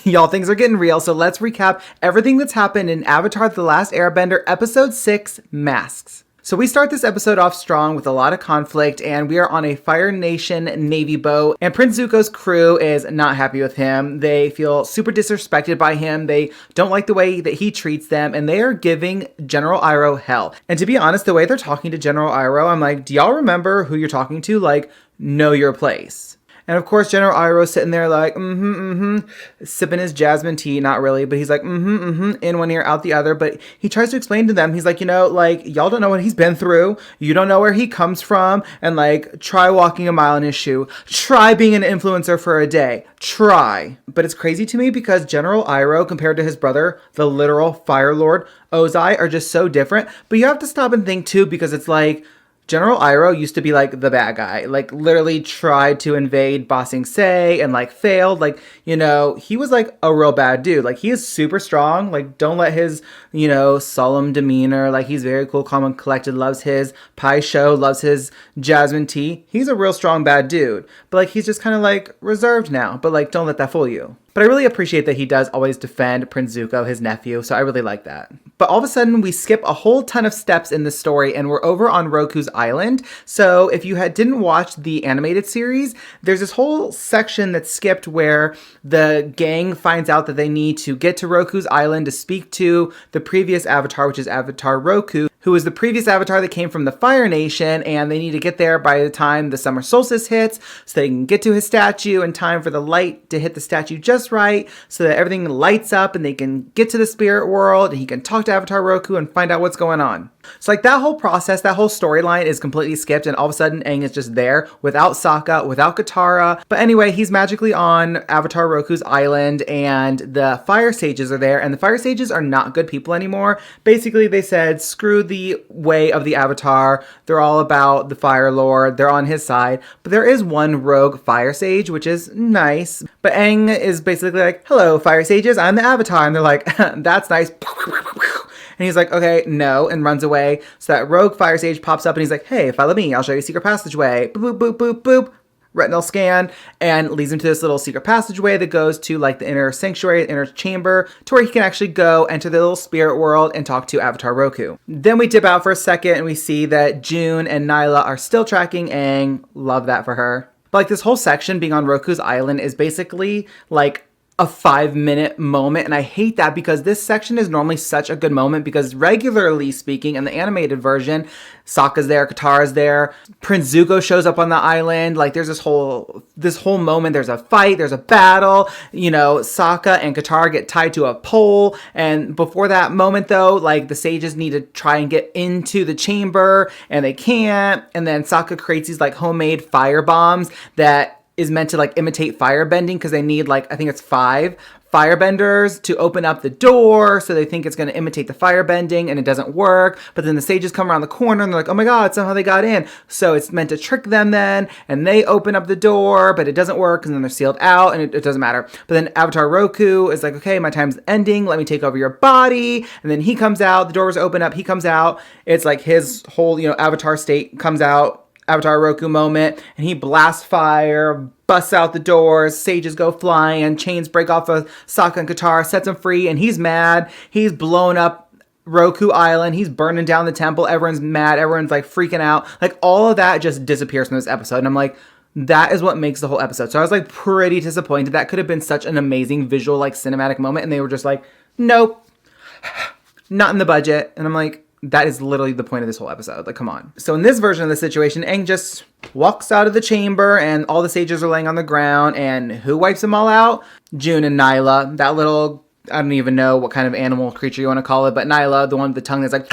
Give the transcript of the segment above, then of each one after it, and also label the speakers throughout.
Speaker 1: Y'all, things are getting real, so let's recap everything that's happened in Avatar The Last Airbender, Episode 6, Masks. So we start this episode off strong with a lot of conflict, and we are on a Fire Nation Navy boat, and Prince Zuko's crew is not happy with him. They feel super disrespected by him. They don't like the way that he treats them, and they are giving General Iroh hell. And to be honest, the way they're talking to General Iroh, I'm like, do y'all remember who you're talking to? Like, know your place. And of course, General Iroh's sitting there like, sipping his jasmine tea. Not really, but he's like, in one ear, out the other. But he tries to explain to them, he's like, y'all don't know what he's been through. You don't know where he comes from. And like, try walking a mile in his shoe. Try being an influencer for a day. Try. But it's crazy to me because General Iroh, compared to his brother, the literal Fire Lord Ozai, are just so different. But you have to stop and think too, because it's like, General Iroh used to be like the bad guy, like literally tried to invade Ba Sing Se and like failed. Like, he was like a real bad dude. Like he is super strong. Like don't let his, solemn demeanor, like he's very cool, calm and collected, loves his pie show, loves his jasmine tea. He's a real strong bad dude, but like he's just kind of like reserved now, but like don't let that fool you. But I really appreciate that he does always defend Prince Zuko, his nephew, so I really like that. But all of a sudden, we skip a whole ton of steps in the story, and we're over on Roku's island. So if you didn't watch the animated series, there's this whole section that's skipped where the gang finds out that they need to get to Roku's island to speak to the previous Avatar, which is Avatar Roku, who is the previous Avatar that came from the Fire Nation, and they need to get there by the time the summer solstice hits so they can get to his statue in time for the light to hit the statue just right so that everything lights up and they can get to the spirit world and he can talk to Avatar Roku and find out what's going on. So like that whole process, that whole storyline is completely skipped, and all of a sudden Aang is just there without Sokka, without Katara. But anyway, he's magically on Avatar Roku's island, and the Fire Sages are there, and the Fire Sages are not good people anymore. Basically, they said, screw the way of the Avatar. They're all about the Fire Lord. They're on his side. But there is one rogue Fire Sage, which is nice. But Aang is basically like, hello, Fire Sages, I'm the Avatar. And they're like, that's nice. And he's like, okay, no, and runs away. So that rogue Fire Sage pops up and he's like, hey, follow me. I'll show you a secret passageway. Boop, boop, boop, boop, boop. Retinal scan, and leads him to this little secret passageway that goes to like the inner sanctuary, inner chamber, to where he can actually go enter the little spirit world and talk to Avatar Roku. Then we dip out for a second and we see that June and Nyla are still tracking Aang. Love that for her. But like this whole section being on Roku's island is basically like a 5-minute moment, and I hate that because this section is normally such a good moment because regularly speaking in the animated version, Sokka's there, Katara's there, Prince Zuko shows up on the island, like there's this whole moment, there's a fight, there's a battle, Sokka and Katara get tied to a pole, and before that moment though, like the sages need to try and get into the chamber, and they can't, and then Sokka creates these like homemade fire bombs that is meant to like imitate firebending because they need like, I think it's 5 firebenders to open up the door, so they think it's going to imitate the firebending and it doesn't work. But then the sages come around the corner and they're like, oh my god, somehow they got in. So it's meant to trick them then, and they open up the door, but it doesn't work, and then they're sealed out, and it doesn't matter. But then Avatar Roku is like, okay, my time's ending, let me take over your body. And then he comes out, the doors open up, he comes out. It's like his whole, Avatar state comes out, Avatar Roku moment, and he blasts fire, busts out the doors, sages go flying, chains break off of Sokka and Katara, sets him free, and he's mad. He's blown up Roku Island, he's burning down the temple, everyone's mad, everyone's like freaking out. Like all of that just disappears from this episode, and I'm like, that is what makes the whole episode. So I was like pretty disappointed. That could have been such an amazing visual, like cinematic moment, and they were just like, nope, not in the budget. And I'm like, that is literally the point of this whole episode. Like, come on. So in this version of the situation, Aang just walks out of the chamber and all the sages are laying on the ground. And who wipes them all out? June and Nyla. That little, I don't even know what kind of animal creature you want to call it, but Nyla, the one with the tongue that's like,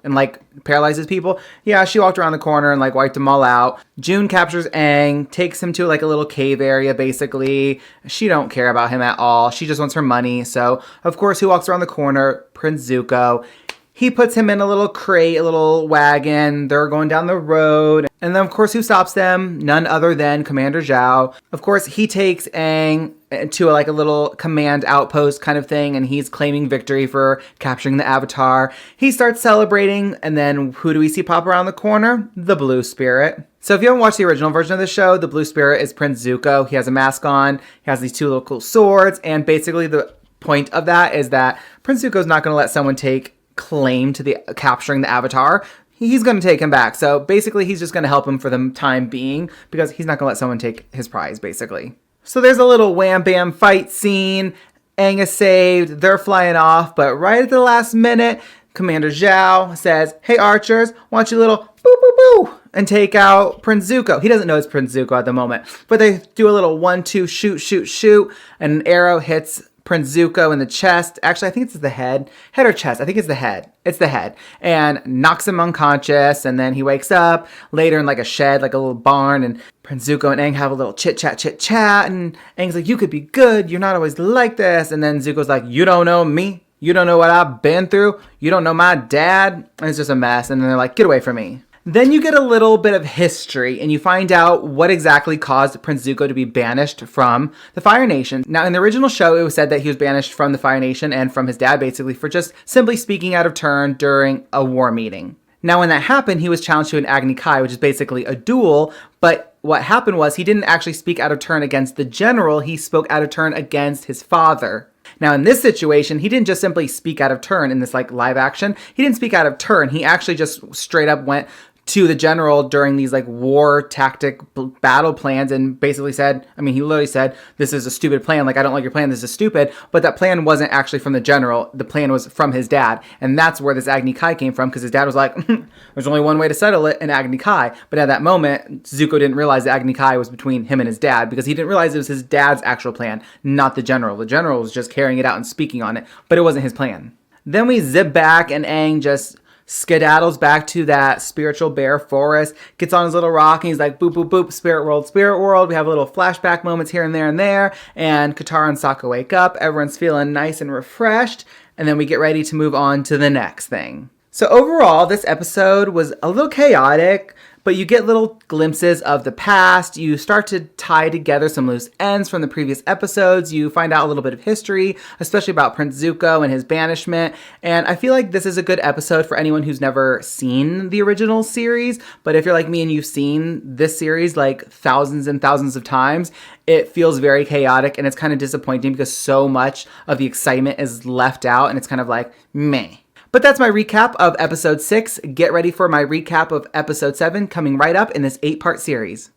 Speaker 1: and like paralyzes people. Yeah, she walked around the corner and like wiped them all out. June captures Aang, takes him to like a little cave area basically. She don't care about him at all. She just wants her money. So of course, who walks around the corner? Prince Zuko. He puts him in a little crate, a little wagon. They're going down the road. And then, of course, who stops them? None other than Commander Zhao. Of course, he takes Aang to like a little command outpost kind of thing, and he's claiming victory for capturing the Avatar. He starts celebrating, and then who do we see pop around the corner? The Blue Spirit. So if you haven't watched the original version of the show, the Blue Spirit is Prince Zuko. He has a mask on, he has these two little cool swords, and basically the point of that is that Prince Zuko's not going to let someone take claim to the capturing the Avatar. He's going to take him back. So basically he's just going to help him for the time being, because he's not going to let someone take his prize, basically. So there's a little wham bam fight scene. Aang is saved. They're flying off. But right at the last minute, Commander Zhao says, "Hey archers, why don't you little boo boo boo and take out Prince Zuko." He doesn't know it's Prince Zuko at the moment. But they do a little 1-2 shoot shoot shoot. And an arrow hits Prince Zuko in the chest. Actually, I think it's the head. Head or chest? I think it's the head. It's the head. And knocks him unconscious. And then he wakes up later in like a shed, like a little barn. And Prince Zuko and Aang have a little chit chat. And Aang's like, "You could be good. You're not always like this." And then Zuko's like, "You don't know me. You don't know what I've been through. You don't know my dad." And it's just a mess. And then they're like, "Get away from me." Then you get a little bit of history, and you find out what exactly caused Prince Zuko to be banished from the Fire Nation. Now, in the original show, it was said that he was banished from the Fire Nation and from his dad, basically, for just simply speaking out of turn during a war meeting. Now, when that happened, he was challenged to an Agni Kai, which is basically a duel, but what happened was he didn't actually speak out of turn against the general, he spoke out of turn against his father. Now, in this situation, he didn't just simply speak out of turn in this like live action. He didn't speak out of turn. He actually just straight up went to the general during these like war tactic battle plans and basically said, he literally said, "This is a stupid plan. Like, I don't like your plan. This is stupid." But that plan wasn't actually from the general. The plan was from his dad. And that's where this Agni Kai came from, because his dad was like, "There's only one way to settle it, an Agni Kai." But at that moment, Zuko didn't realize the Agni Kai was between him and his dad, because he didn't realize it was his dad's actual plan, not the general. The general was just carrying it out and speaking on it, but it wasn't his plan. Then we zip back and Aang just skedaddles back to that spiritual bear forest, gets on his little rock, and he's like, "Boop, boop, boop, spirit world, spirit world." We have little flashback moments here and there, and Katara and Sokka wake up. Everyone's feeling nice and refreshed, and then we get ready to move on to the next thing. So overall, this episode was a little chaotic, but you get little glimpses of the past. You start to tie together some loose ends from the previous episodes. You find out a little bit of history, especially about Prince Zuko and his banishment. And I feel like this is a good episode for anyone who's never seen the original series. But if you're like me and you've seen this series like thousands and thousands of times, it feels very chaotic, and it's kind of disappointing because so much of the excitement is left out, and it's kind of like, meh. But that's my recap of episode 6. Get ready for my recap of episode 7 coming right up in this 8-part series.